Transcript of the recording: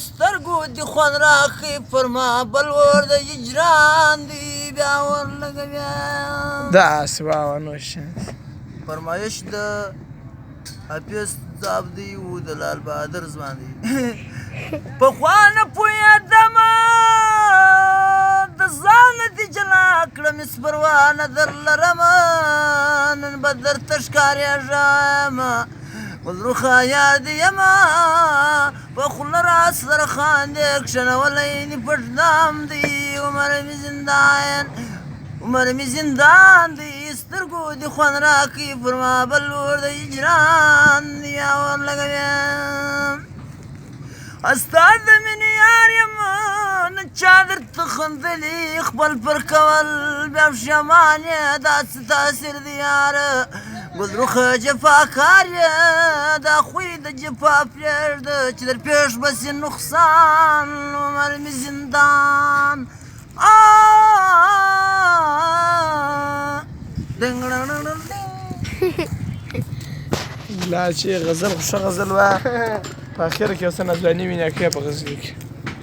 سترګو دې خوند راکړي پر ما بلور د هجران دي بیا ورلګه بیا داسې واه نوش فرمایش د حافظ صاحب دی و د لال بهادر زمان دی پخوا نه پوهېدمه د ځان دې جلا کړم هېڅ پروا نه در لرمه نن به درته ښکارېږم ګلرخه یار دې یمه په خوله راسره خاندې کښېنولی دې پټ دام دی عمر مې زندان دی سترګو دې خوند راکړي پر ما بلور د هجران دی یا ورلګویم ستا د مینې یار یم نه چا درته خندلي خپل پر کول بیا پښېمان یې داسې تاثیر دی یاره ګلرخه جفاکار یې دا خوی د جفا پرېږده چې در پېښ به سي نقصان عمر مې زندان لا چې غزل ښه غزل وه په اخر کې اوس نازلاني وینې کوي په غزل کې